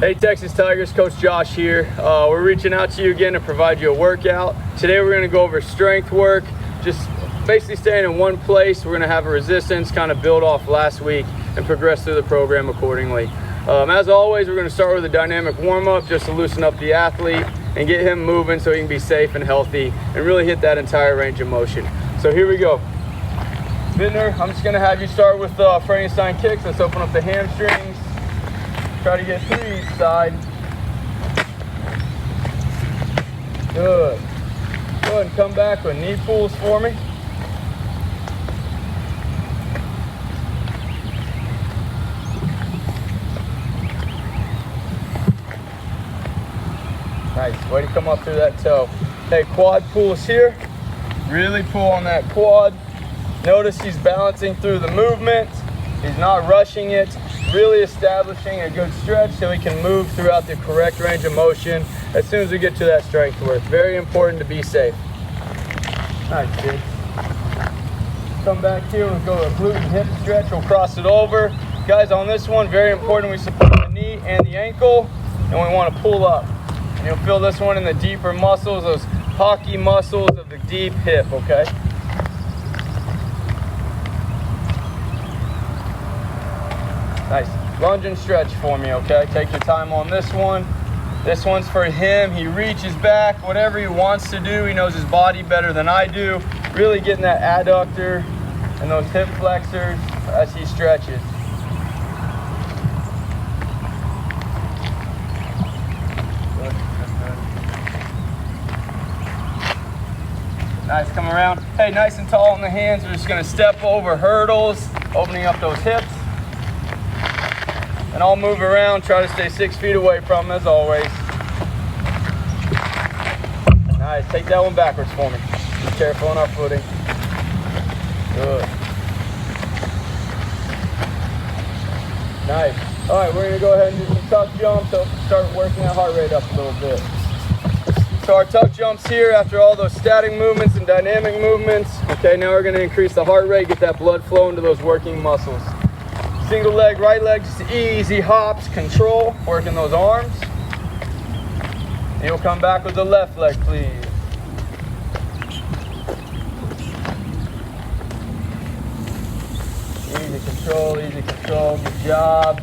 Hey Texas Tigers, Coach Josh here. We're reaching out to you again to provide you a workout. Today we're going to go over strength work, just basically staying in one place. We're going to have a resistance, kind of build off last week and progress through the program accordingly. As always, we're going to start with a dynamic warm-up just to loosen up the athlete and get him moving so he can be safe and healthy and really hit that entire range of motion. So here we go. Vintner, I'm just going to have you start with Frankenstein kicks. Let's open up the hamstrings. Try to get through each side. Good. Go ahead and come back with knee pulls for me. Nice. Way to come up through that toe. Hey, quad pulls here. Really pull on that quad. Notice he's balancing through the movement. He's not rushing it. Really establishing a good stretch so he can move throughout the correct range of motion as soon as we get to that strength work. Very important to be safe. Nice, kid. Come back here, we'll go a glute and hip stretch. We'll cross it over. Guys, on this one, very important, we support the knee and the ankle, and we want to pull up. And you'll feel this one in the deeper muscles, those hockey muscles of the deep hip, okay? Nice. Lunge and stretch for me, okay? Take your time on this one. This one's for him. He reaches back, whatever he wants to do. He knows his body better than I do. Really getting that adductor and those hip flexors as he stretches. Good. Nice, come around. Hey, nice and tall on the hands. We're just gonna step over hurdles, opening up those hips. And I'll move around, try to stay 6 feet away from him as always. Nice, take that one backwards for me. Be careful on our footing. Good. Nice. All right, we're gonna go ahead and do some tuck jumps, so start working that heart rate up a little bit. So our tuck jumps here after all those static movements and dynamic movements. Okay, now we're gonna increase the heart rate, get that blood flow into those working muscles. Single leg, right leg, just easy hops, control, working those arms. And you'll come back with the left leg, please. Easy control, good job.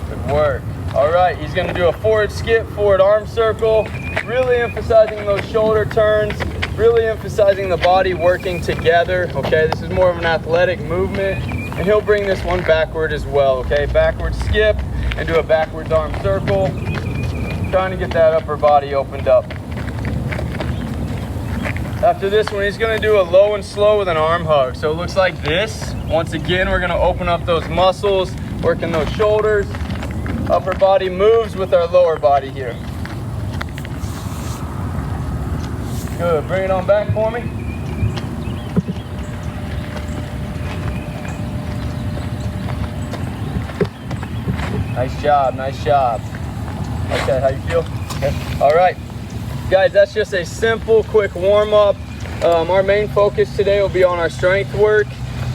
Good work. All right, he's gonna do a forward skip, forward arm circle, really emphasizing those shoulder turns, really emphasizing the body working together, okay? This is more of an athletic movement. And he'll bring this one backward as well, okay? Backward skip and do a backwards arm circle. Trying to get that upper body opened up. After this one, he's gonna do a low and slow with an arm hug. So it looks like this. Once again, we're gonna open up those muscles, working those shoulders. Upper body moves with our lower body here. Good, bring it on back for me. Nice job, nice job. Okay, how you feel? Okay. All right, guys, that's just a simple, quick warm-up. Our main focus today will be on our strength work.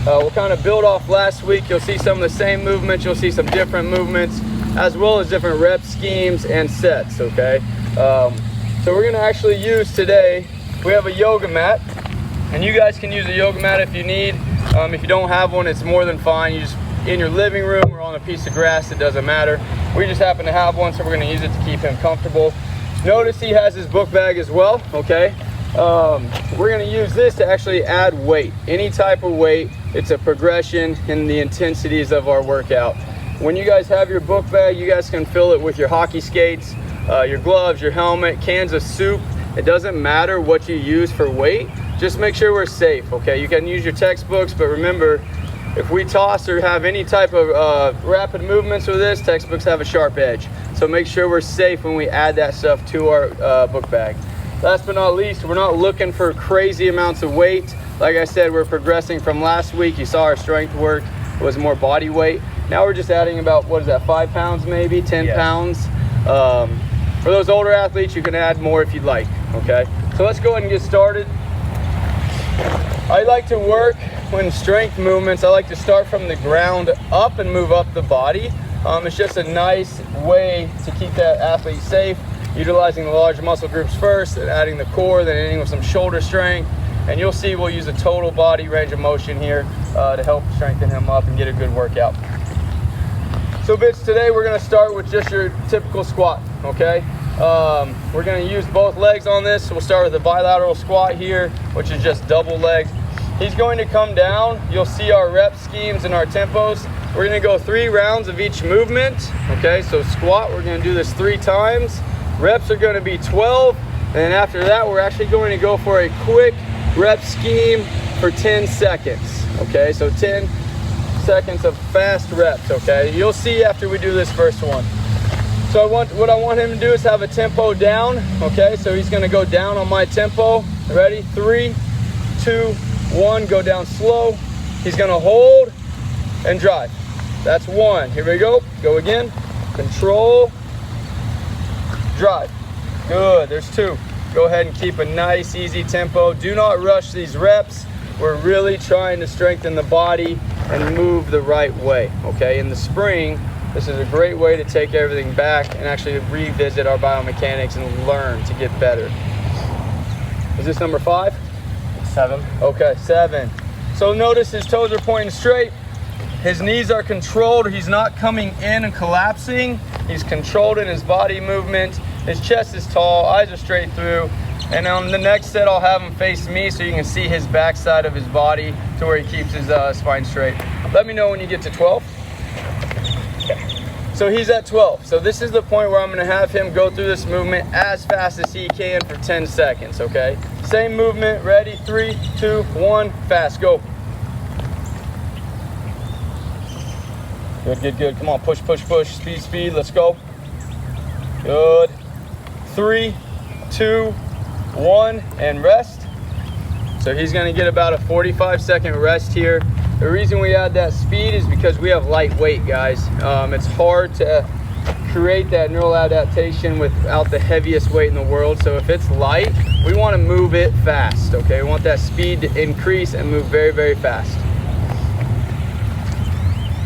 We'll kind of build off last week. You'll see some of the same movements. You'll see some different movements, as well as different rep schemes and sets, okay? So we're gonna actually use today, we have a yoga mat, and you guys can use a yoga mat if you need. If you don't have one, it's more than fine. You just in your living room or on a piece of grass, it doesn't matter. We just happen to have one, so we're gonna use it to keep him comfortable. Notice he has his book bag as well, okay? We're gonna use this to actually add weight, any type of weight. It's a progression in the intensities of our workout. When you guys have your book bag, you guys can fill it with your hockey skates, your gloves, your helmet, cans of soup. It doesn't matter what you use for weight, just make sure we're safe, okay? You can use your textbooks, but remember, if we toss or have any type of rapid movements with this, textbooks have a sharp edge. So make sure we're safe when we add that stuff to our book bag. Last but not least, we're not looking for crazy amounts of weight. Like I said, we're progressing from last week. You saw our strength work was more body weight. Now we're just adding about, what is that, 5 pounds maybe, 10 pounds. For those older athletes, you can add more if you'd like, okay? So let's go ahead and get started. I like to work when strength movements, I like to start from the ground up and move up the body. It's just a nice way to keep that athlete safe, utilizing the large muscle groups first, and adding the core, then ending with some shoulder strength. And you'll see we'll use a total body range of motion here to help strengthen him up and get a good workout. So Bitch, today we're gonna start with just your typical squat, okay? We're gonna use both legs on this. So we'll start with a bilateral squat here, which is just double legs. He's going to come down. You'll see our rep schemes and our tempos. We're gonna go 3 rounds of each movement, okay? So squat, we're gonna do this 3 times. Reps are gonna be 12. And after that, we're actually going to go for a quick rep scheme for 10 seconds, okay? So 10 seconds of fast reps, okay? You'll see after we do this first one. So what I want him to do is have a tempo down, okay? So he's gonna go down on my tempo. Ready? 3, 2, 1, go down slow. He's gonna hold and drive. That's 1. Here we go. Go again. Control, drive. Good, there's 2. Go ahead and keep a nice, easy tempo. Do not rush these reps. We're really trying to strengthen the body and move the right way, okay? In the spring, this is a great way to take everything back and actually revisit our biomechanics and learn to get better. Is this number 5? 7. Okay, 7. So notice his toes are pointing straight. His knees are controlled. He's not coming in and collapsing. He's controlled in his body movement. His chest is tall, eyes are straight through. And on the next set, I'll have him face me so you can see his backside of his body to where he keeps his spine straight. Let me know when you get to 12. Okay. So he's at 12. So this is the point where I'm gonna have him go through this movement as fast as he can for 10 seconds, okay? Same movement, ready, 3, 2, 1, fast, go. Good, good, good. Come on, push, push, push. Speed, speed. Let's go. Good. 3, 2, 1, and rest. So he's going to get about a 45-second rest here. The reason we add that speed is because we have light weight, guys. It's hard to create that neural adaptation without the heaviest weight in the world. So if it's light, we want to move it fast, okay? We want that speed to increase and move very, very fast.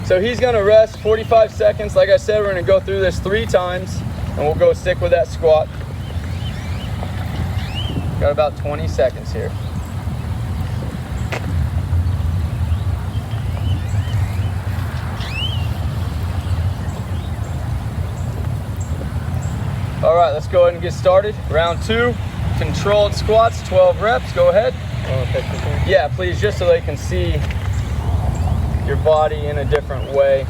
So he's gonna rest 45 seconds. Like I said, we're gonna go through this 3 times and we'll go stick with that squat. Got about 20 seconds here. All right, let's go ahead and get started. Round 2, controlled squats, 12 reps, go ahead. Yeah, please, just so they can see your body in a different way.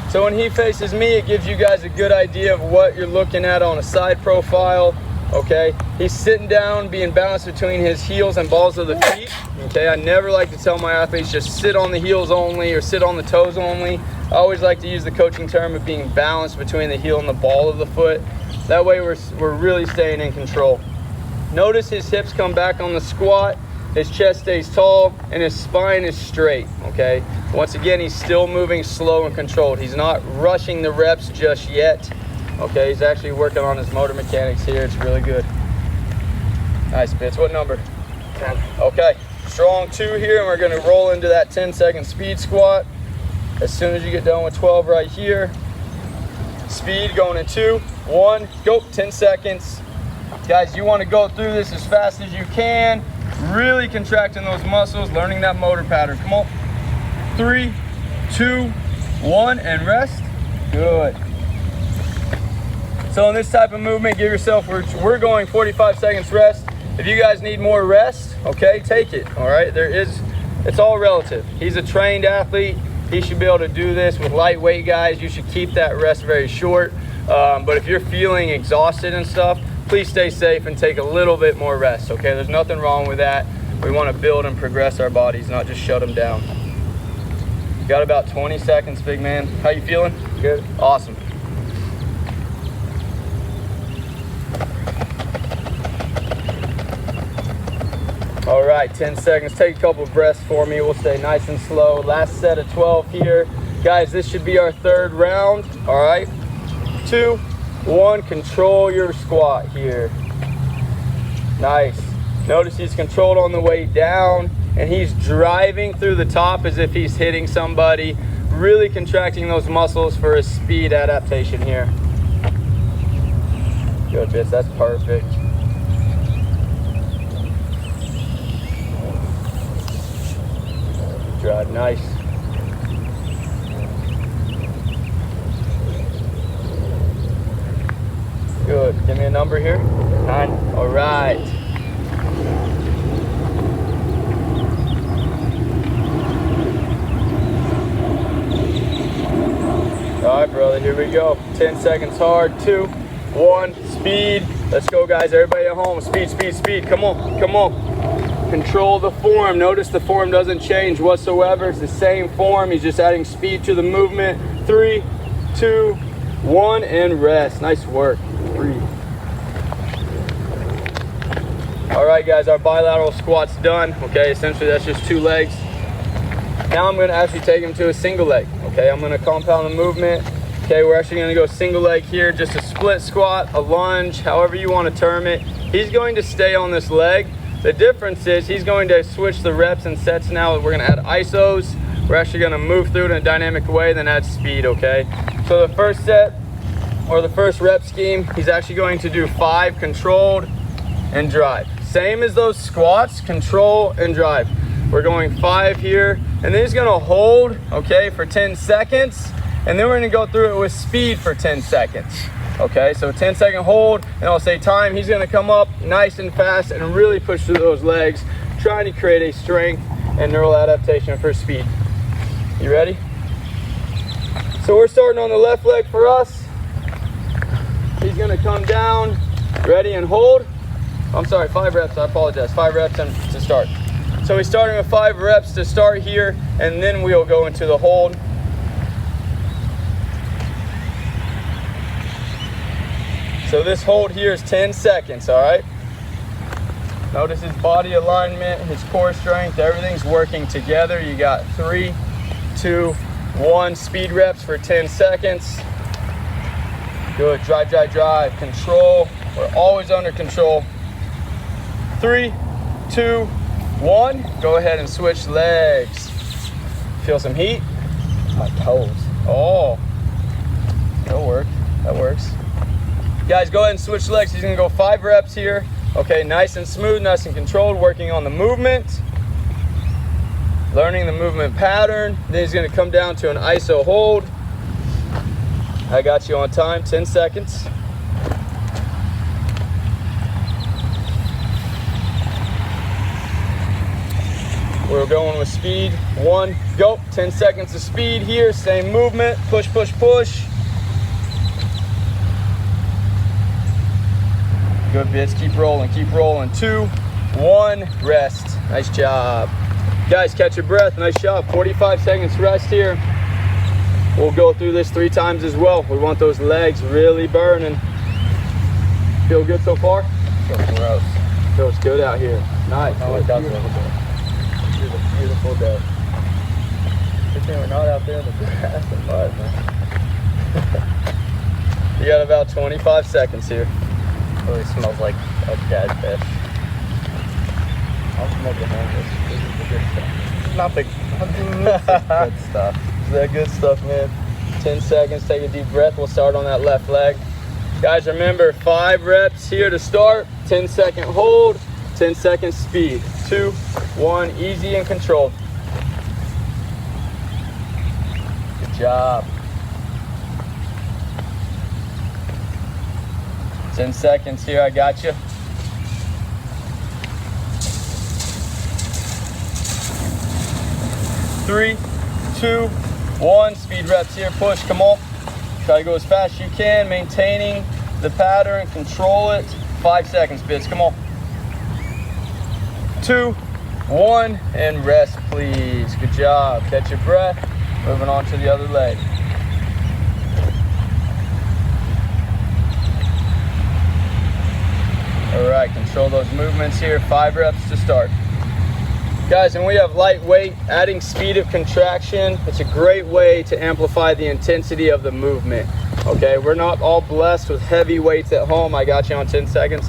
So when he faces me, it gives you guys a good idea of what you're looking at on a side profile, okay? He's sitting down, being balanced between his heels and balls of the feet, okay? I never like to tell my athletes just sit on the heels only or sit on the toes only. I always like to use the coaching term of being balanced between the heel and the ball of the foot. That way we're really staying in control. Notice his hips come back on the squat. His chest stays tall and his spine is straight, okay? Once again, he's still moving slow and controlled. He's not rushing the reps just yet, okay? He's actually working on his motor mechanics here. It's really good. Nice, Bitch. What number? 10. Okay, strong 2 here, and we're gonna roll into that 10-second speed squat. As soon as you get done with 12 right here, speed going in 2, 1, go, 10 seconds. Guys, you wanna go through this as fast as you can. Really contracting those muscles, learning that motor pattern. Come on. 3, 2, 1, and rest. Good. So in this type of movement, give yourself, we're going 45 seconds rest. If you guys need more rest, okay, take it, all right? It's all relative. He's a trained athlete. He should be able to do this with lightweight guys. You should keep that rest very short. But if you're feeling exhausted and stuff, please stay safe and take a little bit more rest, okay? There's nothing wrong with that. We want to build and progress our bodies, not just shut them down. Got about 20 seconds, big man. How you feeling? Good. Awesome. All right, 10 seconds. Take a couple of breaths for me. We'll stay nice and slow. Last set of 12 here. Guys, this should be our 3rd round, all right? 2, 1, control your squat here. Nice. Notice he's controlled on the way down and he's driving through the top as if he's hitting somebody. really contracting those muscles for a speed adaptation here. Good, Bits, that's perfect. Drive, nice. Good, give me a number here. 9. All right. All right, brother, here we go. 10 seconds hard, 2, 1, speed. Let's go, guys, everybody at home. Speed, speed, speed, come on, come on. Control the form. Notice the form doesn't change whatsoever. It's the same form. He's just adding speed to the movement. 3, 2, 1, and rest. Nice work. Breathe. All right, guys, our bilateral squat's done. Okay, essentially that's just 2 legs. Now I'm gonna actually take him to a single leg. Okay, I'm gonna compound the movement. Okay, we're actually gonna go single leg here, just a split squat, a lunge, however you wanna term it. He's going to stay on this leg. The difference is he's going to switch the reps and sets now. We're gonna add isos. We're actually gonna move through it in a dynamic way, then add speed, okay? So the first set, or the first rep scheme, he's actually going to do 5 controlled and drive. Same as those squats, control and drive. We're going 5 here, and then he's gonna hold, okay, for 10 seconds, and then we're gonna go through it with speed for 10 seconds. Okay, so 10-second hold, and I'll say time. He's gonna come up nice and fast and really push through those legs, trying to create a strength and neural adaptation for speed. You ready? So we're starting on the left leg for us. He's gonna come down, ready and hold. I'm sorry, 5 reps, I apologize. 5 reps and to start. So he's starting with 5 reps to start here, and then we'll go into the hold. So this hold here is 10 seconds, all right? Notice his body alignment, his core strength, everything's working together. You got 3, 2, 1, speed reps for 10 seconds. Good, drive, drive, drive, control. We're always under control. 3, 2, 1. Go ahead and switch legs. Feel some heat? My toes. Oh, that'll work, that works. Guys, go ahead and switch legs. He's gonna go 5 reps here. Okay, nice and smooth, nice and controlled, working on the movement, learning the movement pattern. Then he's gonna come down to an iso hold. I got you on time, 10 seconds. We're going with speed. 1, go. 10 seconds of speed here, same movement, push, push, push. Good, Bits, keep rolling, keep rolling. 2, 1, rest. Nice job. Guys, catch your breath, nice job. 45 seconds rest here. We'll go through this 3 times as well. We want those legs really burning. Feel good so far? Feels gross. Feels good out here. Nice. Oh, it does feel good. It's a beautiful day. Good thing we're not out there in the grass and mud, man. You got about 25 seconds here. Really smells like a dead fish. I'll smoke it home. This is the good stuff. Not the good stuff. Is that good stuff, man? 10 seconds, take a deep breath. We'll start on that left leg. Guys, remember 5 reps here to start. 10-second hold, 10-second speed. 2, 1, easy and controlled. Good job. 10 seconds here, I got you. Three, 2, 1, speed reps here, push, come on. Try to go as fast as you can, maintaining the pattern, control it. 5 seconds, Bits, come on. 2, 1, and rest, please. Good job, catch your breath. Moving on to the other leg. All right, control those movements here. 5 reps to start. Guys, when we have lightweight, adding speed of contraction, it's a great way to amplify the intensity of the movement. Okay, we're not all blessed with heavy weights at home. I got you on 10 seconds.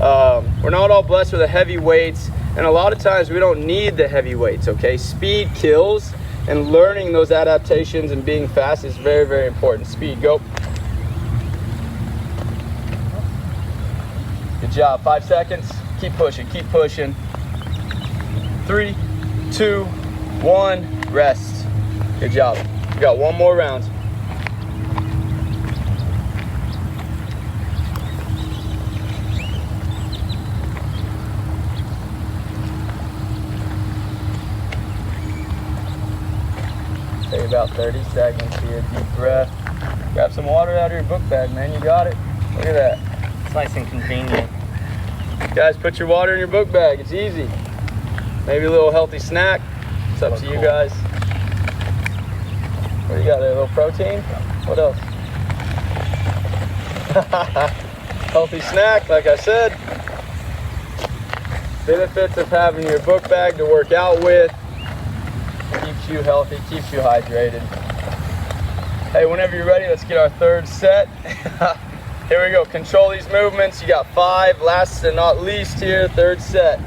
We're not all blessed with the heavy weights, and a lot of times we don't need the heavy weights, okay? Speed kills. and learning those adaptations and being fast is very, very important. Speed, go. Good job, 5 seconds. Keep pushing, keep pushing. 3, 2, 1, rest. Good job. You got one more round. Take about 30 seconds here, deep breath. Grab some water out of your book bag, man, you got it. Look at that. It's nice and convenient. Guys, put your water in your book bag, it's easy. Maybe a little healthy snack, it's up to you guys. What do you got there, a little protein? What else? Healthy snack, like I said. Benefits of having your book bag to work out with. Keeps you healthy, keeps you hydrated. Hey, whenever you're ready, let's get our third set. Here we go, control these movements. You got 5, last and not least here, third set.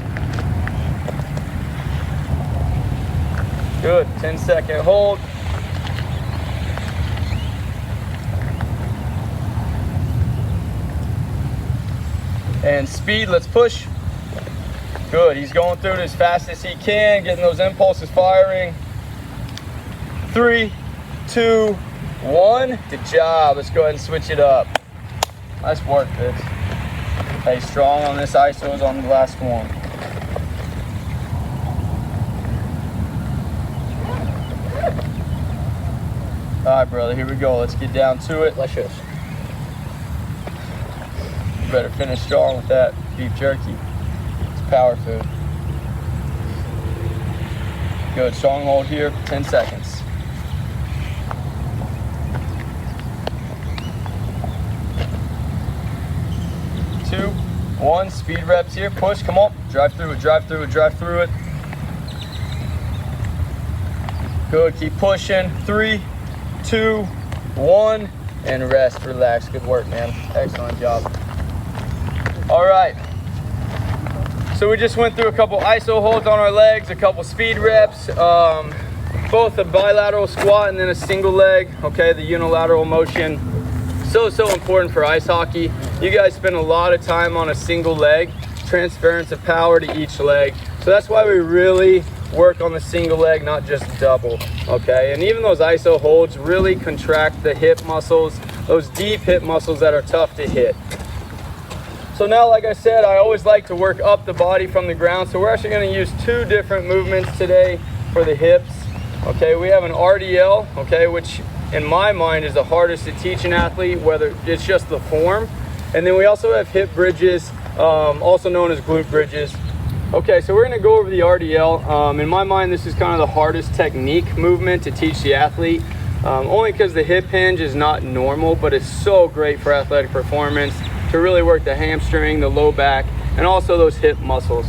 Good, 10-second hold. And speed, let's push. Good, he's going through it as fast as he can, getting those impulses firing. 3, 2, 1, good job. Let's go ahead and switch it up. Nice work, Fitz. Hey, strong on this ISOs on the last one. All right, brother, here we go. Let's get down to it. Let's just. You better finish strong with that beef jerky. It's power food. Good, strong hold here, 10 seconds. 2, 1, speed reps here, push, come on. Drive through it, drive through it, drive through it. Good, keep pushing. 3, 2, 1, and rest, relax. Good work, man. Excellent job. All right. So we just went through a couple ISO holds on our legs, a couple speed reps, both a bilateral squat and then a single leg, okay, the unilateral motion. So important for ice hockey. You guys spend a lot of time on a single leg, transference of power to each leg. So that's why we really work on the single leg, not just double, okay? And even those ISO holds really contract the hip muscles, those deep hip muscles that are tough to hit. So now, like I said, I always like to work up the body from the ground. So we're actually going to use 2 different movements today for the hips. Okay, we have an RDL, okay, which in my mind is the hardest to teach an athlete, whether it's just the form. And then we also have hip bridges, also known as glute bridges. Okay, so we're going to go over the RDL. In my mind, this is kind of the hardest technique movement to teach the athlete, only because the hip hinge is not normal, but it's so great for athletic performance to really work the hamstring, the low back, and also those hip muscles.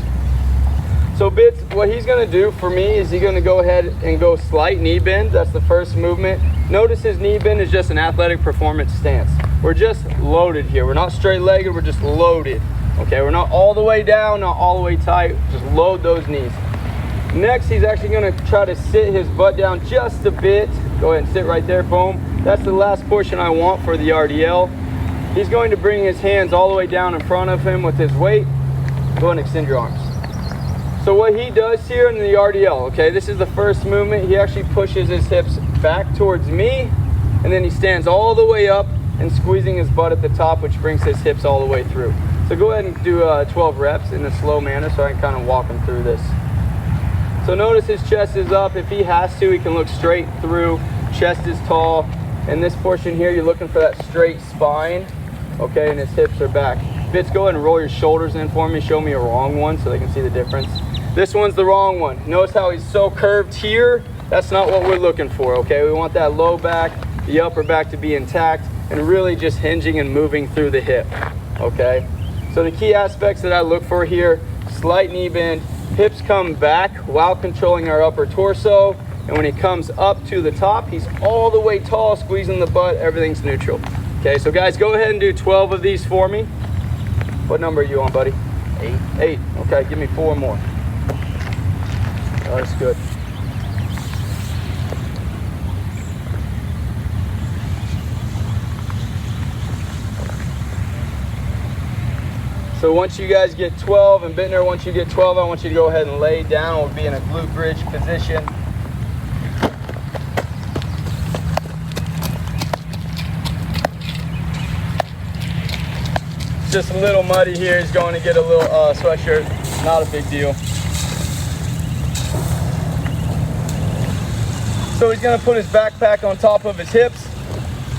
So Bits, what he's gonna do for me is he's gonna go ahead and go slight knee bend. That's the first movement. Notice his knee bend is just an athletic performance stance. We're just loaded here. We're not straight legged, we're just loaded. Okay, we're not all the way down, not all the way tight, just load those knees. Next, he's actually gonna try to sit his butt down just a bit. Go ahead and sit right there, boom. That's the last portion I want for the RDL. He's going to bring his hands all the way down in front of him with his weight. Go ahead and extend your arms. So what he does here in the RDL, okay, this is the first movement. He actually pushes his hips back towards me, and then he stands all the way up and squeezing his butt at the top, which brings his hips all the way through. So go ahead and do 12 reps in a slow manner so I can kind of walk him through this. So notice his chest is up. If he has to, he can look straight through. Chest is tall. In this portion here, you're looking for that straight spine. Okay, and his hips are back. Fitz, go ahead and roll your shoulders in for me. Show me a wrong one so they can see the difference. This one's the wrong one. Notice how he's so curved here? That's not what we're looking for, okay? We want that low back, the upper back to be intact, and really just hinging and moving through the hip, okay? So the key aspects that I look for here, slight knee bend, hips come back while controlling our upper torso, and when he comes up to the top, he's all the way tall, squeezing the butt, everything's neutral. Okay, so guys, go ahead and do 12 of these for me. What number are you on, buddy? 8. 8, okay, give me 4 more. Oh, that's good. So once you guys get 12, and Bittner, once you get 12, I want you to go ahead and lay down. We'll be in a glute bridge position. Just a little muddy here. He's going to get a little sweatshirt. Not a big deal. So he's going to put his backpack on top of his hips.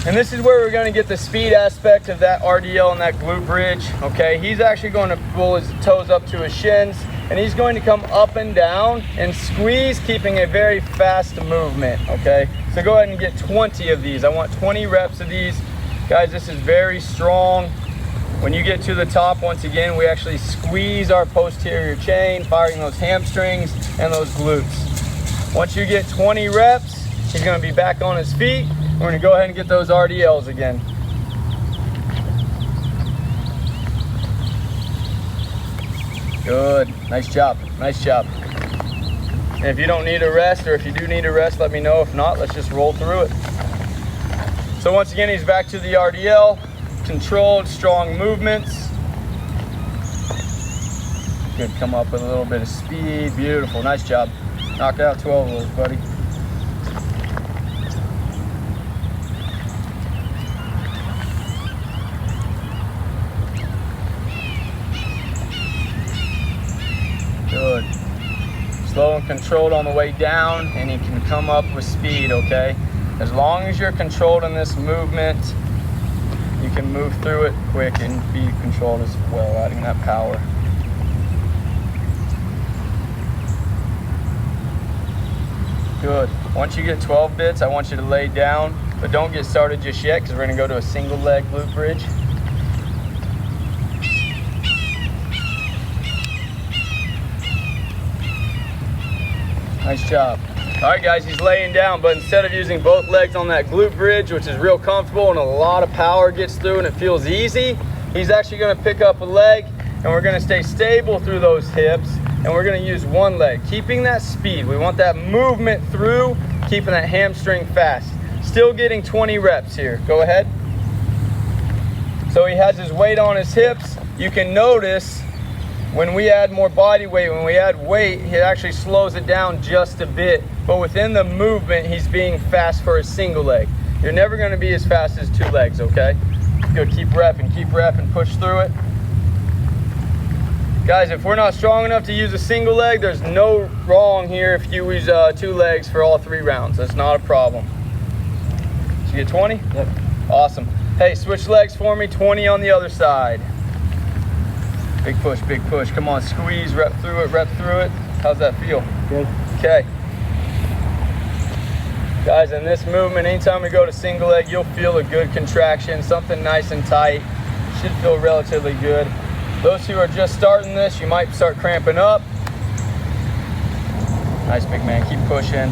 And this is where we're going to get the speed aspect of that RDL and that glute bridge. Okay, he's actually going to pull his toes up to his shins, and he's going to come up and down and squeeze, keeping a very fast movement. Okay, so go ahead and get 20 of these. I want 20 reps of these. Guys, this is very strong. When you get to the top, once again, we actually squeeze our posterior chain, firing those hamstrings and those glutes. Once you get 20 reps, he's going to be back on his feet. We're going to go ahead and get those RDLs again. Good. Nice job. Nice job. And if you don't need a rest, or if you do need a rest, let me know. If not, let's just roll through it. So once again, he's back to the RDL. Controlled, strong movements. Good. Come up with a little bit of speed. Beautiful. Nice job. Knock out 12 of those, buddy. Good. Slow and controlled on the way down, and you can come up with speed, okay? As long as you're controlled in this movement, you can move through it quick and be controlled as well, adding that power. Good. Once you get 12 bits, I want you to lay down, but don't get started just yet, because we're going to go to a single leg glute bridge. Nice job. All right, guys, he's laying down, but instead of using both legs on that glute bridge, which is real comfortable and a lot of power gets through and it feels easy, he's actually going to pick up a leg, and we're going to stay stable through those hips, and we're going to use one leg, keeping that speed. We want that movement through, keeping that hamstring fast. Still getting 20 reps here. Go ahead. So he has his weight on his hips. You can notice when we add more body weight, when we add weight, it actually slows it down just a bit. But within the movement, he's being fast for a single leg. You're never going to be as fast as two legs, okay? Good, keep repping, push through it. Guys, if we're not strong enough to use a single leg, there's no wrong here if you use 2 legs for all 3 rounds. That's not a problem. Did you get 20? Yep. Awesome. Hey, switch legs for me, 20 on the other side. Big push, big push. Come on, squeeze, rep through it, rep through it. How's that feel? Good. Okay. Guys, in this movement, anytime we go to single leg, you'll feel a good contraction, something nice and tight. Should feel relatively good. Those who are just starting this, you might start cramping up. Nice, big man, keep pushing.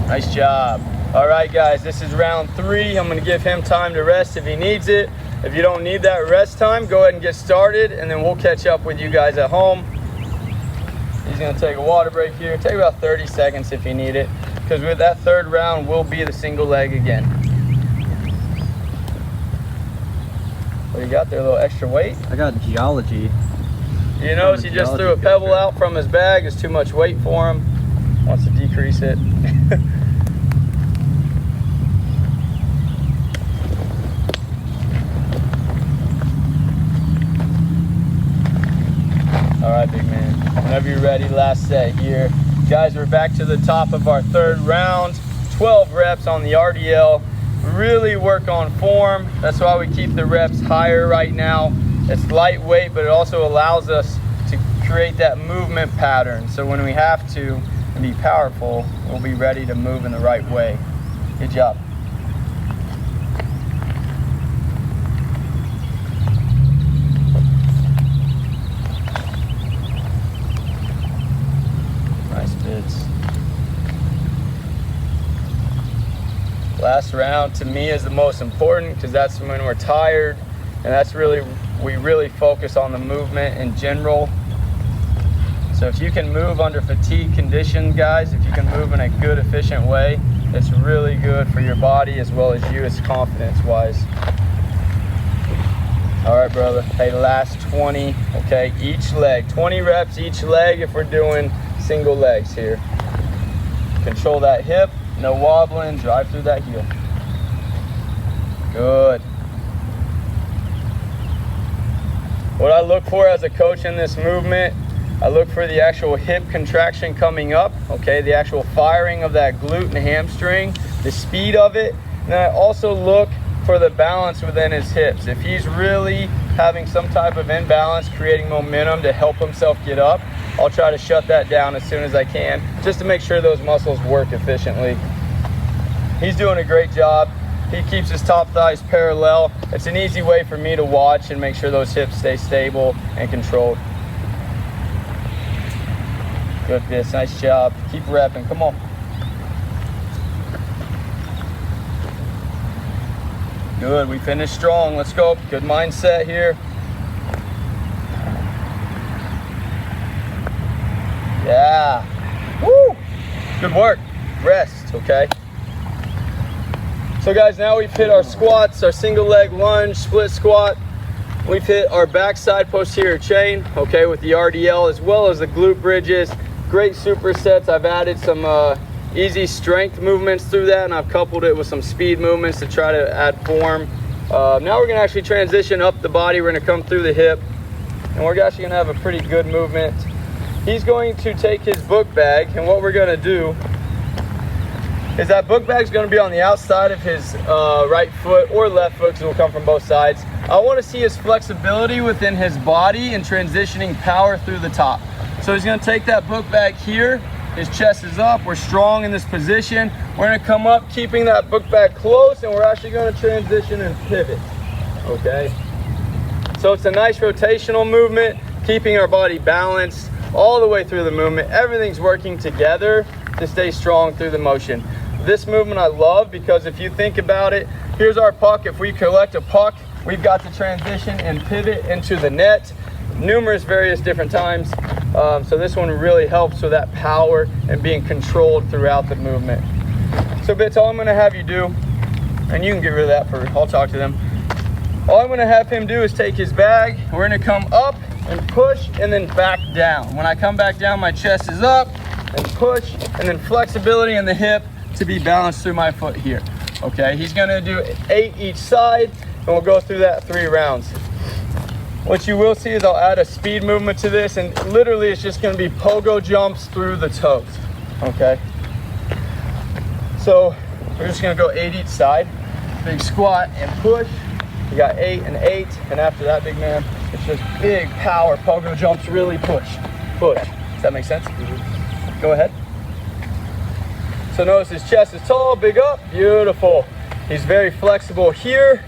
Nice job. All right, guys, this is round 3. I'm gonna give him time to rest if he needs it. If you don't need that rest time, go ahead and get started, and then we'll catch up with you guys at home. He's gonna take a water break here. Take about 30 seconds if you need it, because with that 3rd round, we'll be the single leg again. What do you got there, a little extra weight? I got geology. You notice he just threw a pebble out from his bag. It's too much weight for him. Wants to decrease it. All right, big man. Whenever you're ready, last set here. Guys, we're back to the top of our 3rd round. 12 reps on the RDL. Really work on form. That's why we keep the reps higher right now. It's lightweight, but it also allows us to create that movement pattern. So when we have to and be powerful, we'll be ready to move in the right way. Good job. Nice bits. Last round to me is the most important, because that's when we're tired, and that's really, we really focus on the movement in general. So if you can move under fatigue conditions, guys, if you can move in a good, efficient way, it's really good for your body as well as you, as confidence-wise. All right, brother. Hey, last 20, okay, each leg. 20 reps each leg if we're doing single legs here. Control that hip, no wobbling, drive through that heel. Good. What I look for as a coach in this movement, I look for the actual hip contraction coming up, okay, the actual firing of that glute and hamstring, the speed of it, and then I also look for the balance within his hips. If he's really having some type of imbalance, creating momentum to help himself get up, I'll try to shut that down as soon as I can, just to make sure those muscles work efficiently. He's doing a great job. He keeps his top thighs parallel. It's an easy way for me to watch and make sure those hips stay stable and controlled. Good, Fitz, nice job. Keep repping, come on. Good, we finished strong, let's go. Good mindset here. Yeah, woo, good work. Rest, okay? So guys, now we've hit our squats, our single leg lunge, split squat. We've hit our backside posterior chain, okay, with the RDL as well as the glute bridges. Great supersets. I've added some easy strength movements through that, and I've coupled it with some speed movements to try to add form. Now we're gonna actually transition up the body. We're gonna come through the hip, and we're actually gonna have a pretty good movement. He's going to take his book bag, and what we're gonna do is that book bag's gonna be on the outside of his right foot or left foot, because it will come from both sides. I wanna see his flexibility within his body and transitioning power through the top. So he's gonna take that book bag here, his chest is up, we're strong in this position. We're gonna come up, keeping that book bag close, and we're actually gonna transition and pivot, okay? So it's a nice rotational movement, keeping our body balanced all the way through the movement. Everything's working together to stay strong through the motion. This movement I love because if you think about it, here's our puck. If we collect a puck, we've got to transition and pivot into the net numerous various different times. So this one really helps with that power and being controlled throughout the movement. So Bits, all I'm gonna have you do, and you can get rid of that for, I'll talk to them. All I'm gonna have him do is take his bag, we're gonna come up and push and then back down. When I come back down, my chest is up and push, and then flexibility in the hip to be balanced through my foot here. Okay, he's gonna do 8 each side, and we'll go through that 3 rounds. What you will see is I'll add a speed movement to this, and literally it's just gonna be pogo jumps through the toes, okay? So we're just gonna go 8 each side, big squat and push. You got 8 and 8, and after that, big man, it's just big power, pogo jumps, really push, push. Does that make sense? Mm-hmm. Go ahead. So notice his chest is tall, big up, beautiful. He's very flexible here.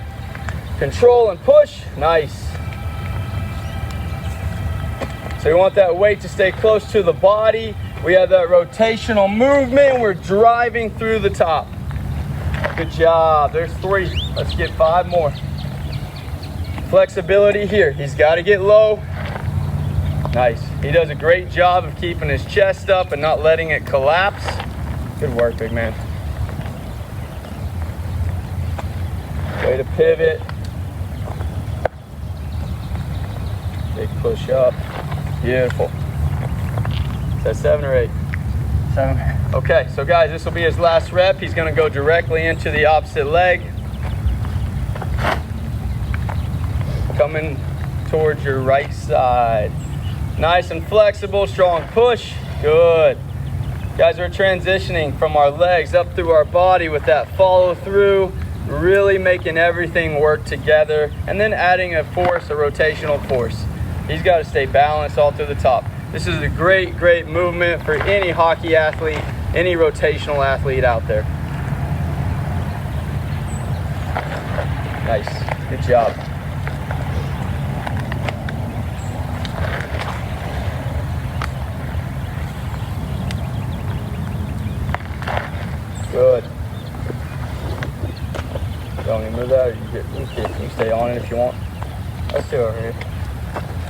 Control and push, nice. So you want that weight to stay close to the body. We have that rotational movement. We're driving through the top. Good job, there's 3. Let's get 5 more. Flexibility here, he's gotta get low. Nice, he does a great job of keeping his chest up and not letting it collapse. Good work, big man. Way to pivot. Big push up. Beautiful. Is that 7 or 8? 7. Okay, so guys, this will be his last rep. He's gonna go directly into the opposite leg. Coming towards your right side. Nice and flexible, strong push. Good. Guys, we're transitioning from our legs up through our body with that follow through, really making everything work together, and then adding a force, a rotational force. He's got to stay balanced all through the top. This is a great, great movement for any hockey athlete, any rotational athlete out there. Nice, good job. Good. Don't even move that, or you can stay on it if you want. Let's do it over here.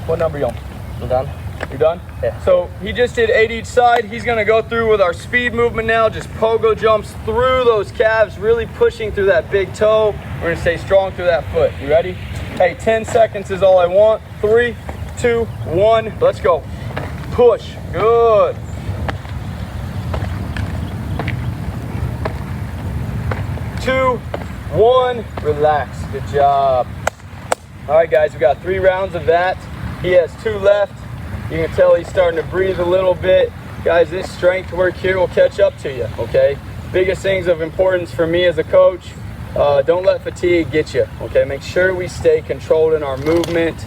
What number are you on? You done? You done? Yeah. So he just did 8 each side. He's gonna go through with our speed movement now, just pogo jumps through those calves, really pushing through that big toe. We're gonna stay strong through that foot. You ready? Hey, 10 seconds is all I want. 3, 2, 1, let's go. Push, good. Two, one, relax, good job. All right, guys, we got 3 rounds of that. He has 2 left. You can tell he's starting to breathe a little bit. Guys, this strength work here will catch up to you, okay? Biggest things of importance for me as a coach, don't let fatigue get you, okay? Make sure we stay controlled in our movement.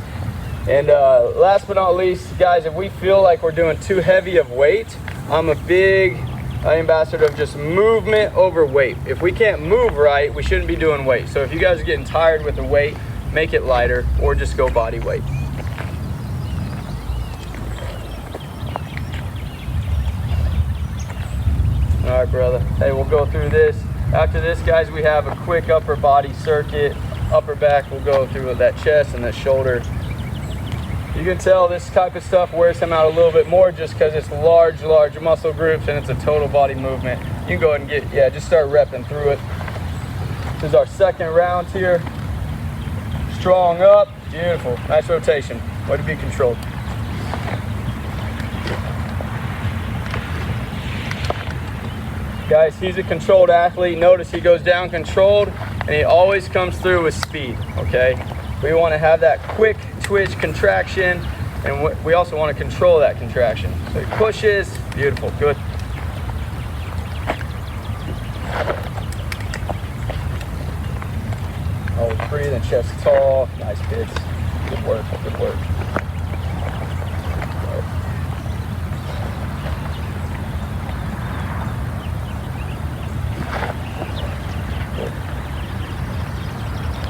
And last but not least, guys, if we feel like we're doing too heavy of weight, I'm a big ambassador of just movement over weight. If we can't move right, we shouldn't be doing weight. So if you guys are getting tired with the weight, make it lighter or just go body weight. All right, brother. Hey, we'll go through this. After this, guys, we have a quick upper body circuit. Upper back, we'll go through that chest and that shoulder. You can tell this type of stuff wears him out a little bit more just because it's large muscle groups and it's a total body movement. You can go ahead and just start repping through it. This is our second round here. Strong up, beautiful, nice rotation. Way to be controlled. Guys, he's a controlled athlete. Notice he goes down controlled and he always comes through with speed, okay? We want to have that quick twitch contraction, and we also want to control that contraction. So he pushes, beautiful, good. Hold, breathe and chest tall, nice kids. Good work, good work.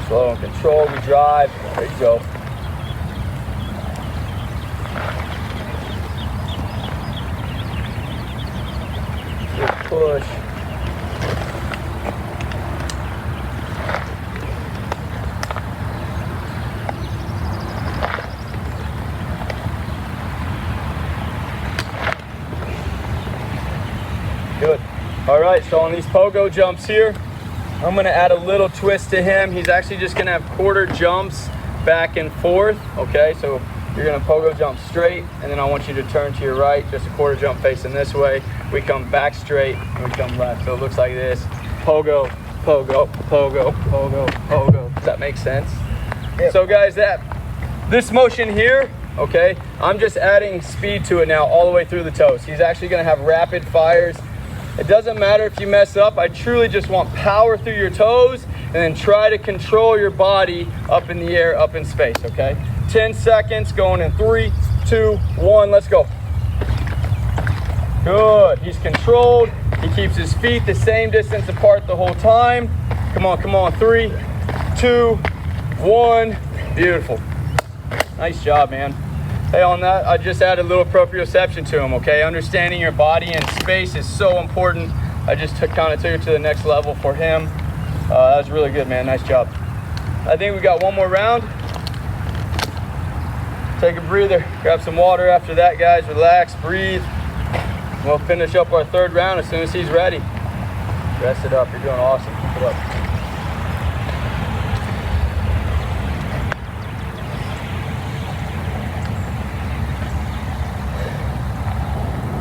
Slow and control, we drive, there you go. Good push. Good. All right, so on these pogo jumps here, I'm gonna add a little twist to him. He's actually just gonna have quarter jumps back and forth, okay? So you're gonna pogo jump straight, and then I want you to turn to your right, just a quarter jump facing this way. We come back straight, and we come left. So it looks like this. Pogo, pogo, pogo, pogo, pogo. Does that make sense? Yep. So guys, this motion here, okay, I'm just adding speed to it now all the way through the toes. He's actually gonna have rapid fires. It doesn't matter if you mess up. I truly just want power through your toes and then try to control your body up in the air, up in space, okay? 10 seconds, going in 3, 2, 1, let's go. Good, he's controlled. He keeps his feet the same distance apart the whole time. Come on, 3, 2, 1, beautiful. Nice job, man. Hey, on that, I just added a little proprioception to him, okay? Understanding your body and space is so important. I just kind of took it to the next level for him. That was really good, man. Nice job. I think we got one more round. Take a breather, grab some water after that, guys. Relax, breathe. We'll finish up our third round as soon as he's ready. Rest it up, you're doing awesome. Keep it up.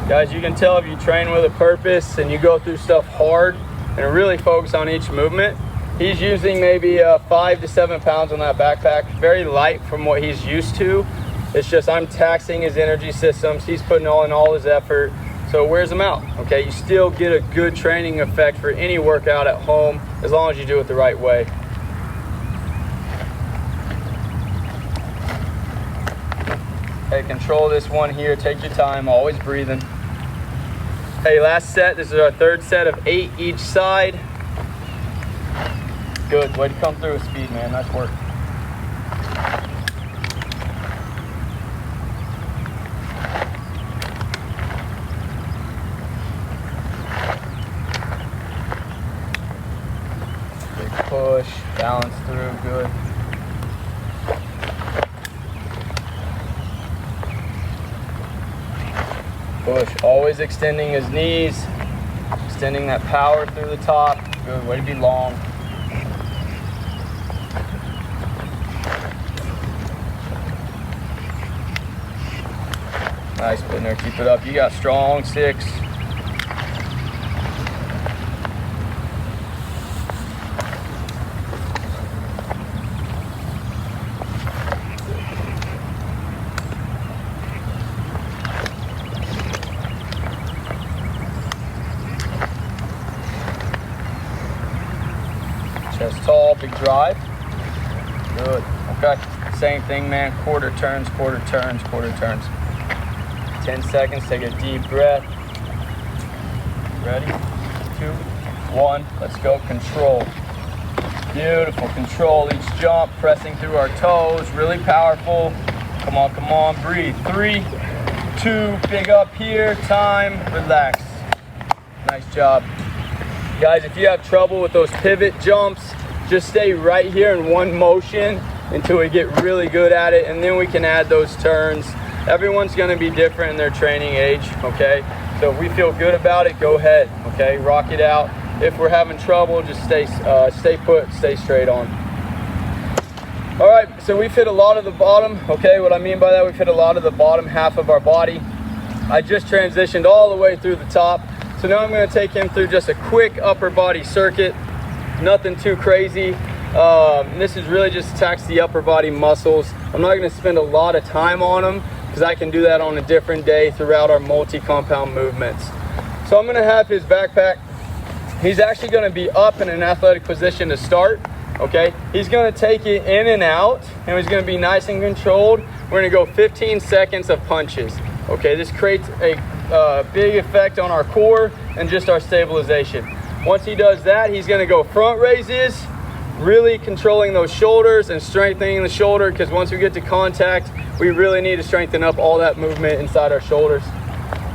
Guys, you can tell if you train with a purpose and you go through stuff hard and really focus on each movement. He's using maybe 5 to 7 pounds on that backpack. Very light from what he's used to. It's just I'm taxing his energy systems. He's putting all his effort. So it wears him out, okay? You still get a good training effect for any workout at home as long as you do it the right way. Hey, control this one here. Take your time, always breathing. Hey, last set. This is our third set of 8 each side. Good, way to come through with speed, man. Nice work. Big push, balance through, good. Push, always extending his knees, extending that power through the top. Good, way to be long. Nice, Whitner. Keep it up. You got strong 6. Chest tall, big drive. Good. Okay. Same thing, man. Quarter turns, quarter turns, quarter turns. 10 seconds. Take a deep breath. Ready? 2, 1. Let's go. Control. Beautiful. Control each jump. Pressing through our toes. Really powerful. Come on, come on. Breathe. 3, 2. Big up here. Time. Relax. Nice job. Guys, if you have trouble with those pivot jumps, just stay right here in one motion until we get really good at it, and then we can add those turns. Everyone's gonna be different in their training age, okay? So if we feel good about it, go ahead, okay? Rock it out. If we're having trouble, just stay put, stay straight on. All right, so we've hit a lot of the bottom, okay? What I mean by that, we've hit a lot of the bottom half of our body. I just transitioned all the way through the top. So now I'm gonna take him through just a quick upper body circuit. Nothing too crazy. This is really just attacks the upper body muscles. I'm not gonna spend a lot of time on them because I can do that on a different day throughout our multi-compound movements. So I'm gonna have his backpack. He's actually gonna be up in an athletic position to start, okay? He's gonna take it in and out, and he's gonna be nice and controlled. We're gonna go 15 seconds of punches, okay? This creates a big effect on our core and just our stabilization. Once he does that, he's gonna go front raises, really controlling those shoulders and strengthening the shoulder, because once we get to contact, we really need to strengthen up all that movement inside our shoulders.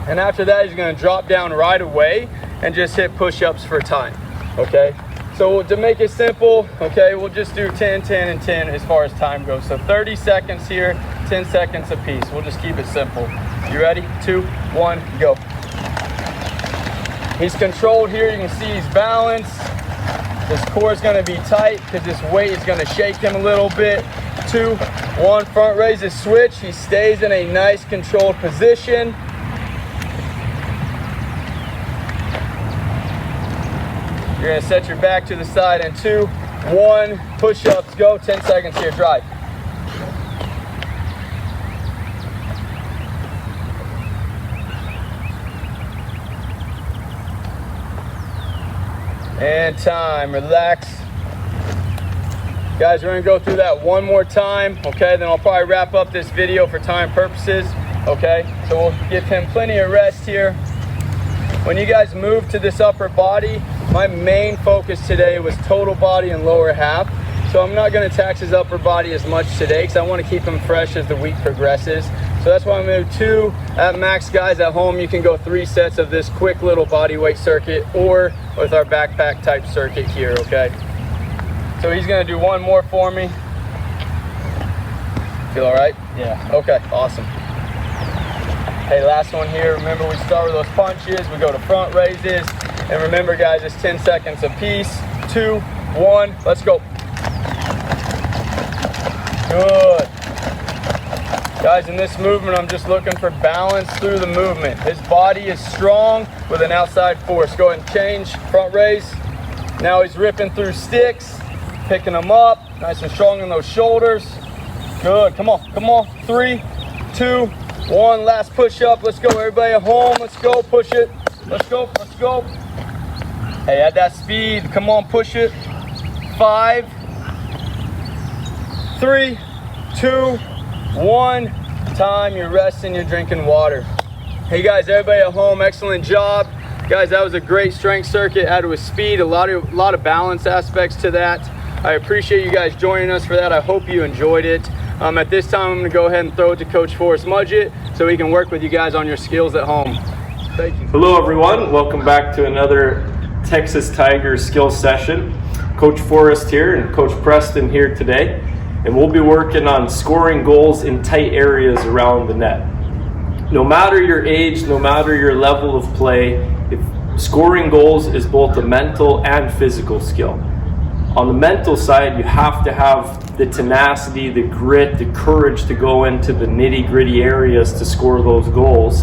And after that, he's gonna drop down right away and just hit push-ups for time, okay? So to make it simple, okay, we'll just do 10, 10, and 10 as far as time goes. So 30 seconds here, 10 seconds apiece. We'll just keep it simple. You ready? 2, 1, go. He's controlled here. You can see he's balanced. His core is going to be tight because this weight is going to shake him a little bit. 2, 1, front raises, switch. He stays in a nice controlled position. You're going to set your back to the side and 2, 1, push-ups, go. 10 seconds here, drive. And time, relax. Guys, we're gonna go through that one more time, okay? Then I'll probably wrap up this video for time purposes, okay? So we'll give him plenty of rest here. When you guys move to this upper body, my main focus today was total body and lower half. So I'm not gonna tax his upper body as much today because I wanna keep him fresh as the week progresses. So that's why I'm gonna do 2 at max. Guys, at home, you can go 3 sets of this quick little body weight circuit or with our backpack type circuit here, okay? So he's gonna do 1 more for me. Feel all right? Yeah. Okay, awesome. Hey, last one here. Remember, we start with those punches, we go to front raises, and remember, guys, it's 10 seconds apiece. 2, 1, let's go. Good. Guys, in this movement, I'm just looking for balance through the movement. His body is strong with an outside force. Go ahead and change, front raise. Now he's ripping through sticks, picking them up, nice and strong in those shoulders. Good, come on, come on. 3, 2, 1, last push up. Let's go, everybody at home. Let's go, push it. Let's go, let's go. Hey, add that speed. Come on, push it. 5, 3, 2, 1, time. You're resting, you're drinking water. Hey guys, everybody at home, excellent job. Guys, that was a great strength circuit, added with speed, a lot of balance aspects to that. I appreciate you guys joining us for that. I hope you enjoyed it. At this time, I'm gonna go ahead and throw it to Coach Forrest Mudgett so he can work with you guys on your skills at home. Thank you. Hello everyone, welcome back to another Texas Tigers skills session. Coach Forrest here and Coach Preston here today. And we'll be working on scoring goals in tight areas around the net. No matter your age, no matter your level of play, scoring goals is both a mental and physical skill. On the mental side, you have to have the tenacity, the grit, the courage to go into the nitty-gritty areas to score those goals.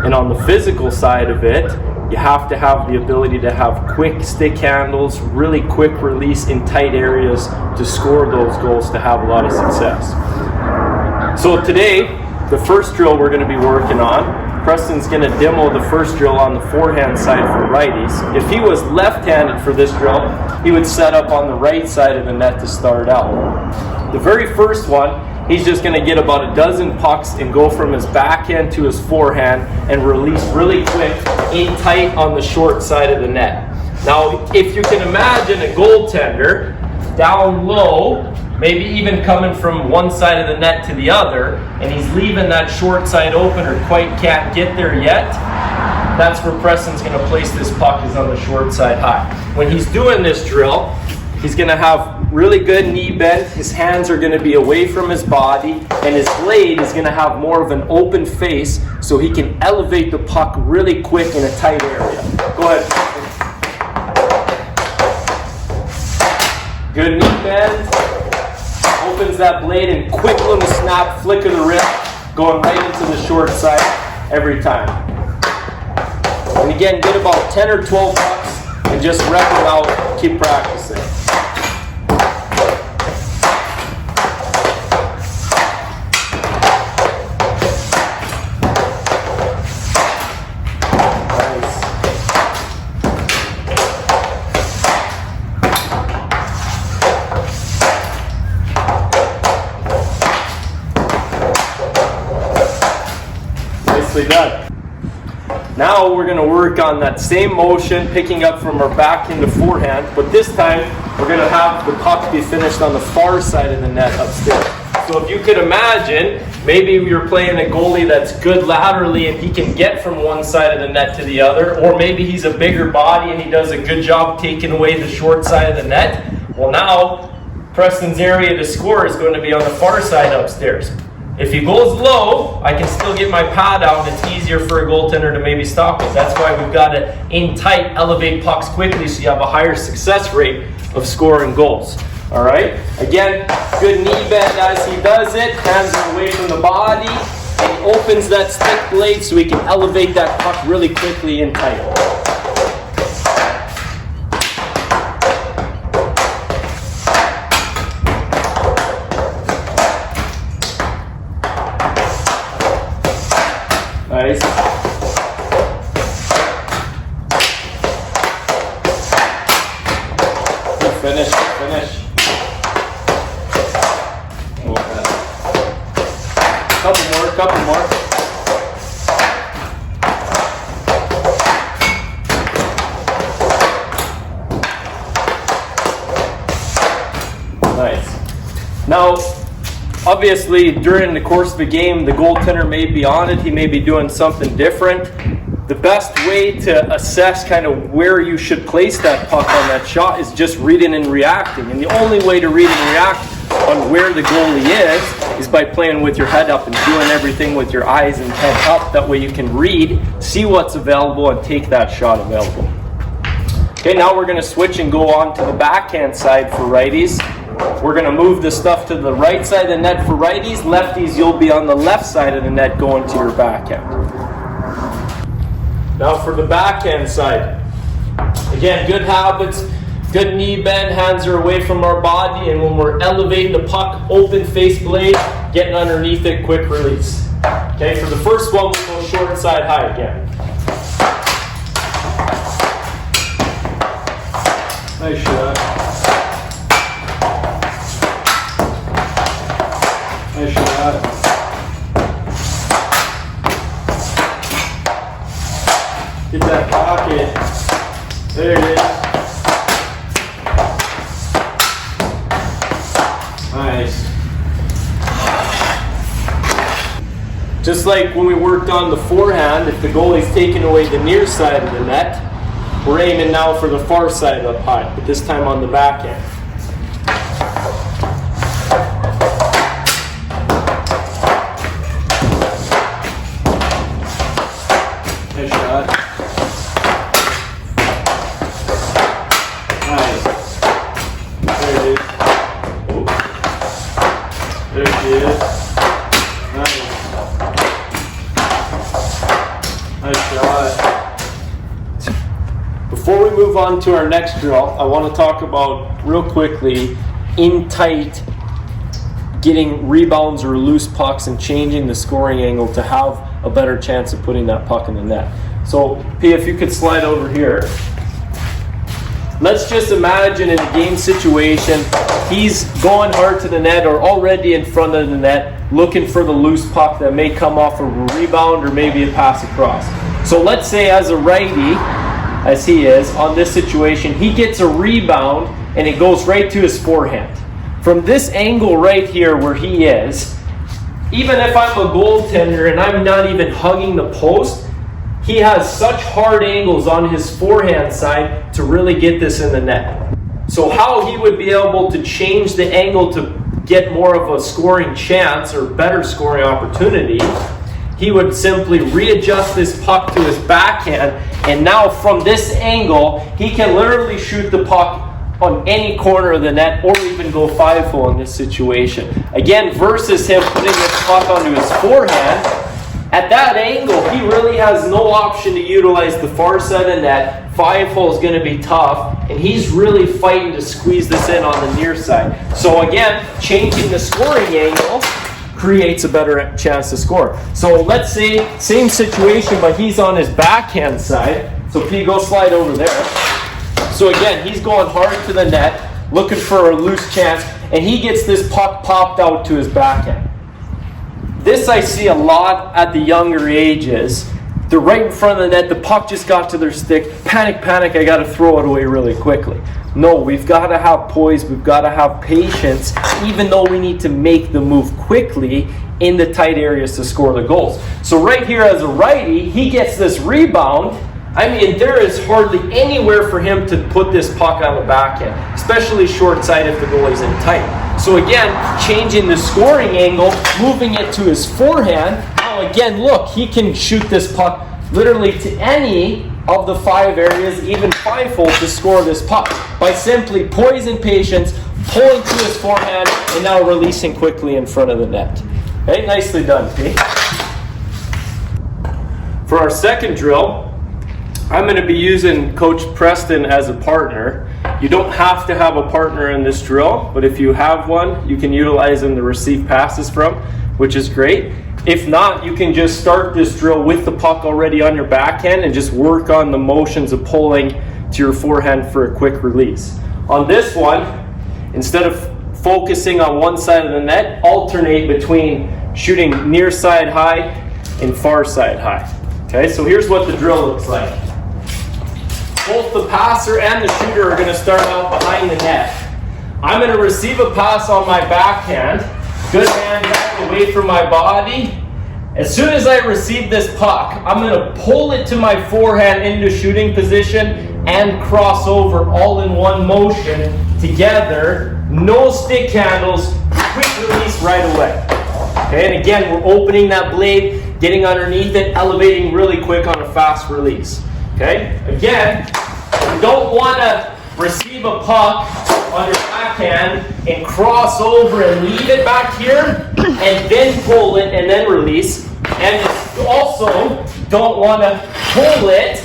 And on the physical side of it, you have to have the ability to have quick stick handles, really quick release in tight areas to score those goals, to have a lot of success. So today, the first drill we're going to be working on, Preston's going to demo the first drill on the forehand side for righties. If he was left-handed for this drill, he would set up on the right side of the net to start out. The very first one, he's just going to get about a dozen pucks and go from his backhand to his forehand and release really quick in tight on the short side of the net. Now, if you can imagine a goaltender down low, maybe even coming from one side of the net to the other, and he's leaving that short side open or quite can't get there yet, that's where Preston's going to place this puck, is on the short side high. When he's doing this drill, he's going to have really good knee bend, his hands are going to be away from his body, and his blade is going to have more of an open face so he can elevate the puck really quick in a tight area. Go ahead. Good knee bend. Opens that blade and quick little snap, flick of the wrist, going right into the short side every time. And again, get about 10 or 12 pucks and just rep them out, keep practicing. Done. Now we're going to work on that same motion, picking up from our back into forehand, but this time we're going to have the puck be finished on the far side of the net upstairs. So if you could imagine, maybe you're playing a goalie that's good laterally and he can get from one side of the net to the other, or maybe he's a bigger body and he does a good job taking away the short side of the net. Well, now Preston's area to score is going to be on the far side upstairs. If he goes low, I can still get my pad out, and it's easier for a goaltender to maybe stop it. That's why we've got to, in tight, elevate pucks quickly so you have a higher success rate of scoring goals. All right? Again, good knee bend as he does it. Hands are away from the body. And opens that stick blade so he can elevate that puck really quickly in tight. Nice. Finish. Couple more. Nice. Now, obviously, during the course of the game, the goaltender may be on it. He may be doing something different. The best way to assess kind of where you should place that puck on that shot is just reading and reacting. And the only way to read and react on where the goalie is by playing with your head up and doing everything with your eyes and head up. That way you can read, see what's available, and take that shot available. Okay, now we're going to switch and go on to the backhand side for righties. We're going to move the stuff to the right side of the net for righties. Lefties, you'll be on the left side of the net going to your backhand. Now for the backhand side. Again, good habits, good knee bend, hands are away from our body, and when we're elevating the puck, open face blade, getting underneath it, quick release. Okay, for the first one, we'll go short side high again. Nice shot. Nice shot. Get that pocket. There it is. Nice. Just like when we worked on the forehand, if the goalie's taking away the near side of the net, we're aiming now for the far side up high, but this time on the backhand. Nice shot. Nice. Before we move on to our next drill, I want to talk about real quickly in tight, getting rebounds or loose pucks and changing the scoring angle to have a better chance of putting that puck in the net. So P, if you could slide over here. Let's just imagine in a game situation, he's going hard to the net or already in front of the net, looking for the loose puck that may come off of a rebound or maybe a pass across. So let's say as a righty, as he is, on this situation, he gets a rebound and it goes right to his forehand. From this angle right here where he is, even if I'm a goaltender and I'm not even hugging the post, he has such hard angles on his forehand side to really get this in the net. So how he would be able to change the angle to get more of a scoring chance or better scoring opportunity, he would simply readjust this puck to his backhand, and now from this angle, he can literally shoot the puck on any corner of the net or even go 5-hole in this situation. Again, versus him putting this puck onto his forehand, at that angle, he really has no option to utilize the far side of the net. 5-hole is going to be tough, and he's really fighting to squeeze this in on the near side. So again, changing the scoring angle creates a better chance to score. So let's say, same situation, but he's on his backhand side. So P, go slide over there. So again, he's going hard to the net, looking for a loose chance, and he gets this puck popped out to his backhand. This I see a lot at the younger ages. They're right in front of the net, the puck just got to their stick, panic, I gotta throw it away really quickly. No, we've gotta have poise, we've gotta have patience, even though we need to make the move quickly in the tight areas to score the goals. So right here as a righty, he gets this rebound. I mean, there is hardly anywhere for him to put this puck on the backhand, especially short side if the goalie's in tight. So again, changing the scoring angle, moving it to his forehand. Now again, look, he can shoot this puck literally to any of the 5 areas, even 5-hole to score this puck by simply poise and patience, pulling to his forehand, and now releasing quickly in front of the net. Okay, nicely done, P. For our second drill, I'm going to be using Coach Preston as a partner. You don't have to have a partner in this drill, but if you have one, you can utilize him to receive passes from, which is great. If not, you can just start this drill with the puck already on your backhand and just work on the motions of pulling to your forehand for a quick release. On this one, instead of focusing on one side of the net, alternate between shooting near side high and far side high. Okay, so here's what the drill looks like. Both the passer and the shooter are going to start out behind the net. I'm going to receive a pass on my backhand. Good hand back away from my body. As soon as I receive this puck, I'm going to pull it to my forehand into shooting position and cross over all in one motion together. No stick handles, quick release right away. Okay, and again, we're opening that blade, getting underneath it, elevating really quick on a fast release. Okay, again, you don't want to receive a puck on your backhand and cross over and leave it back here and then pull it and then release. And you also don't want to pull it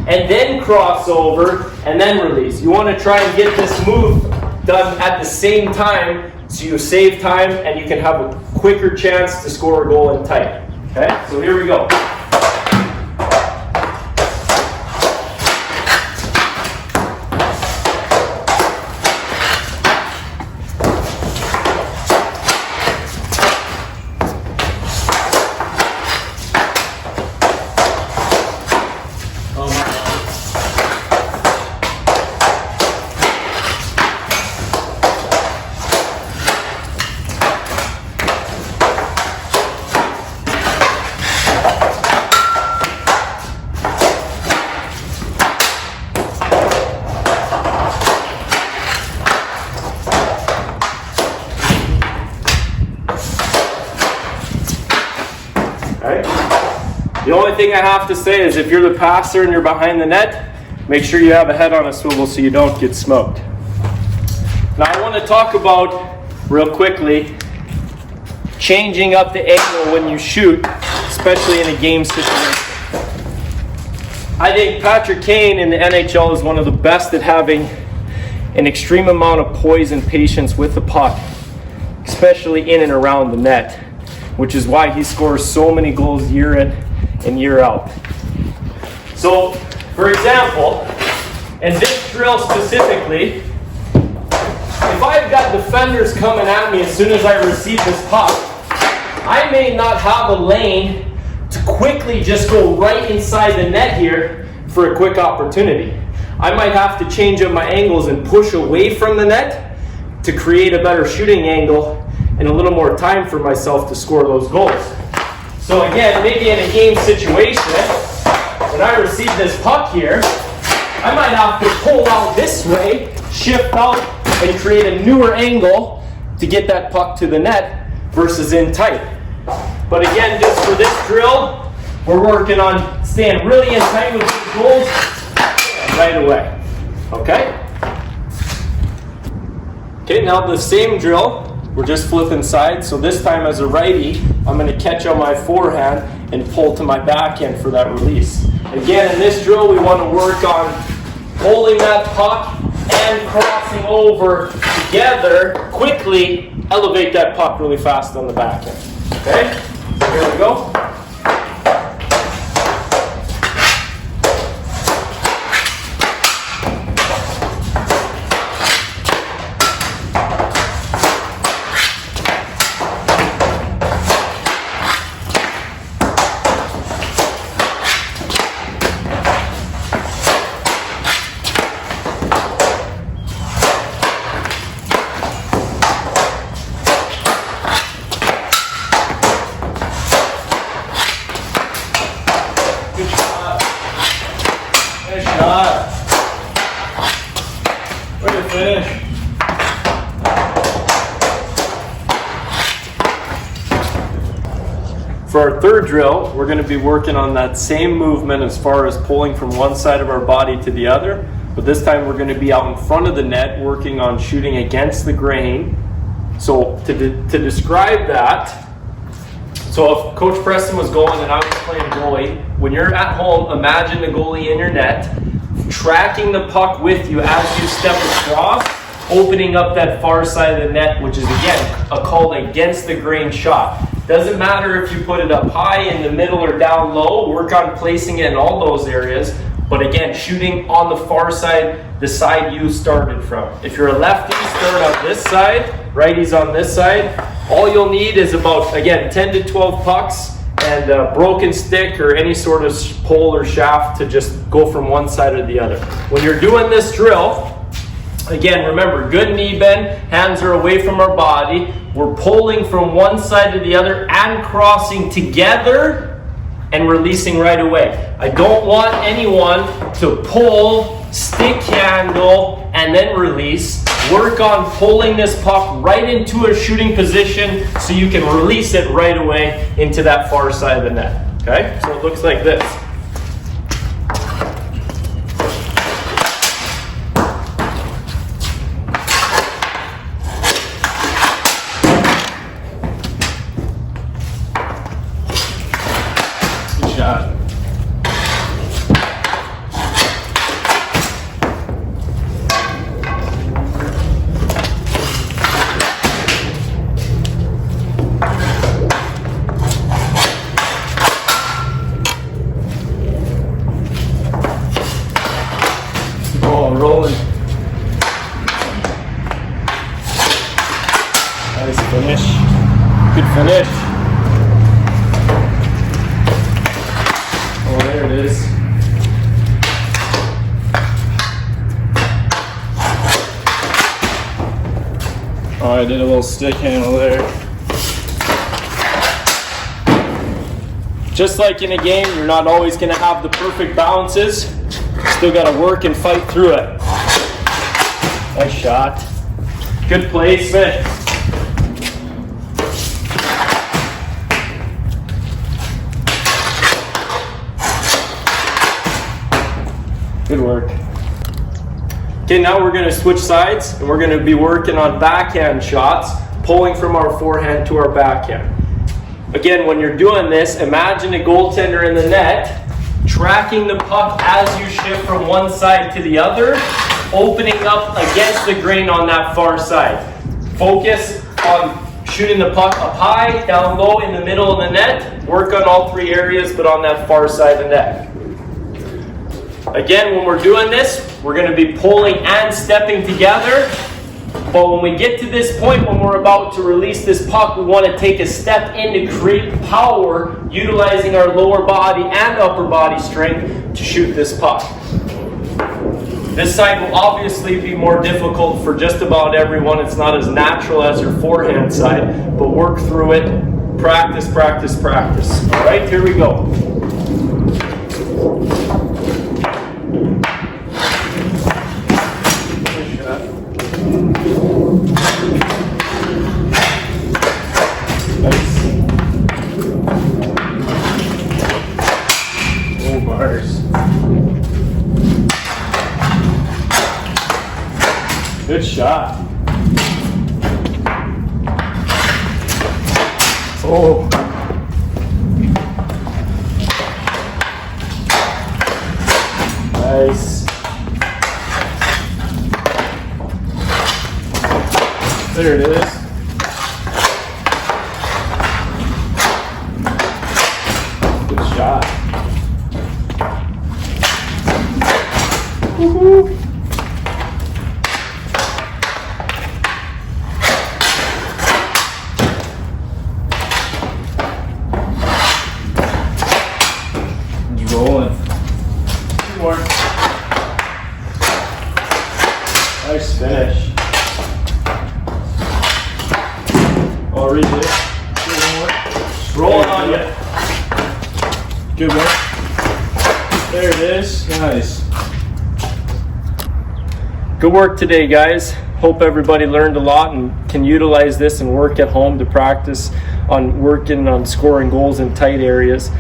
and then cross over and then release. You want to try and get this move done at the same time so you save time and you can have a quicker chance to score a goal in tight. Okay, so here we go. The only thing I have to say is if you're the passer and you're behind the net, make sure you have a head on a swivel so you don't get smoked. Now I want to talk about, real quickly, changing up the angle when you shoot, especially in a game situation. I think Patrick Kane in the NHL is one of the best at having an extreme amount of poise and patience with the puck, especially in and around the net, which is why he scores so many goals year in and year out. So, for example, in this drill specifically, if I've got defenders coming at me as soon as I receive this puck, I may not have a lane to quickly just go right inside the net here for a quick opportunity. I might have to change up my angles and push away from the net to create a better shooting angle and a little more time for myself to score those goals. So again, maybe in a game situation, when I receive this puck here, I might have to pull out this way, shift out, and create a newer angle to get that puck to the net versus in tight. But again, just for this drill, we're working on staying really in tight with these goals right away. Okay? Okay, now the same drill, we're just flipping sides. So this time as a righty, I'm going to catch on my forehand and pull to my backhand for that release. Again, in this drill, we want to work on holding that puck and crossing over together, quickly elevate that puck really fast on the backhand. Okay, so here we go. For our third drill, we're going to be working on that same movement as far as pulling from one side of our body to the other, but this time we're going to be out in front of the net working on shooting against the grain. So to describe that, so if Coach Preston was going and I was playing goalie, when you're at home, imagine the goalie in your net, tracking the puck with you as you step across, opening up that far side of the net, which is again a called against the grain shot. Doesn't matter if you put it up high, in the middle, or down low. Work on placing it in all those areas. But again, shooting on the far side, the side you started from. If you're a lefty, start on this side. Righties on this side. All you'll need is about, again, 10 to 12 pucks and a broken stick or any sort of pole or shaft to just go from one side or the other. When you're doing this drill, again, remember, good knee bend, hands are away from our body. We're pulling from one side to the other and crossing together and releasing right away. I don't want anyone to pull, stick handle, and then release. Work on pulling this puck right into a shooting position so you can release it right away into that far side of the net. Okay? So it looks like this. Rolling. Nice finish. Good finish. Oh, there it is. Oh, I did a little stick handle there. Just like in a game, you're not always going to have the perfect bounces. Still got to work and fight through it. Nice shot. Good placement. Good work. Okay, now we're going to switch sides and we're going to be working on backhand shots, pulling from our forehand to our backhand. Again, when you're doing this, imagine a goaltender in the net tracking the puck as you shift from one side to the other, opening up against the grain on that far side. Focus on shooting the puck up high, down low, in the middle of the net. Work on all three areas, but on that far side of the net. Again, when we're doing this, we're going to be pulling and stepping together. But when we get to this point, when we're about to release this puck, we want to take a step in to create power, utilizing our lower body and upper body strength to shoot this puck. This side will obviously be more difficult for just about everyone. It's not as natural as your forehand side, but work through it. Practice, practice, practice. All right, here we go. Nice. Oh, bars. Good shot. Oh. Nice. There it is. Good shot. Woo-hoo. Rolling. Two more. Nice finish. I'll read this. One more. Rolling on you. Good one. There it is. Nice. Good work today, guys. Hope everybody learned a lot and can utilize this and work at home to practice on working on scoring goals in tight areas.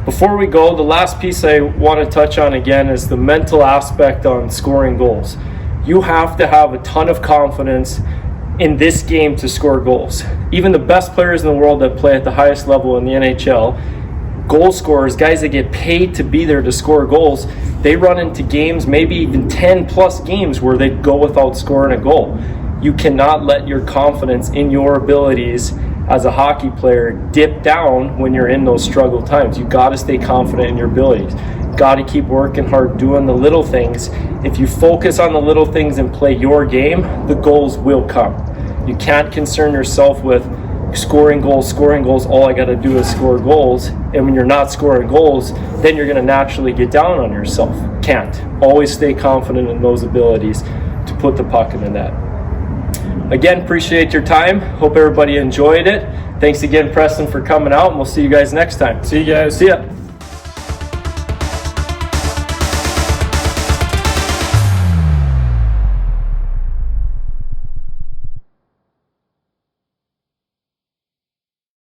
Before we go, the last piece I want to touch on again is the mental aspect on scoring goals. You have to have a ton of confidence in this game to score goals. Even the best players in the world that play at the highest level in the NHL, goal scorers, guys that get paid to be there to score goals, they run into games, maybe even 10 plus games where they go without scoring a goal. You cannot let your confidence in your abilities as a hockey player dip down when you're in those struggle times. You got to stay confident in your abilities. Got to keep working hard, doing the little things. If you focus on the little things and play your game, the goals will come. You can't concern yourself with scoring goals. All I got to do is score goals. And when you're not scoring goals, then you're going to naturally get down on yourself. Can't. Always stay confident in those abilities to put the puck in the net. Again, appreciate your time. Hope everybody enjoyed it. Thanks again, Preston, for coming out, and we'll see you guys next time. See you guys. See ya.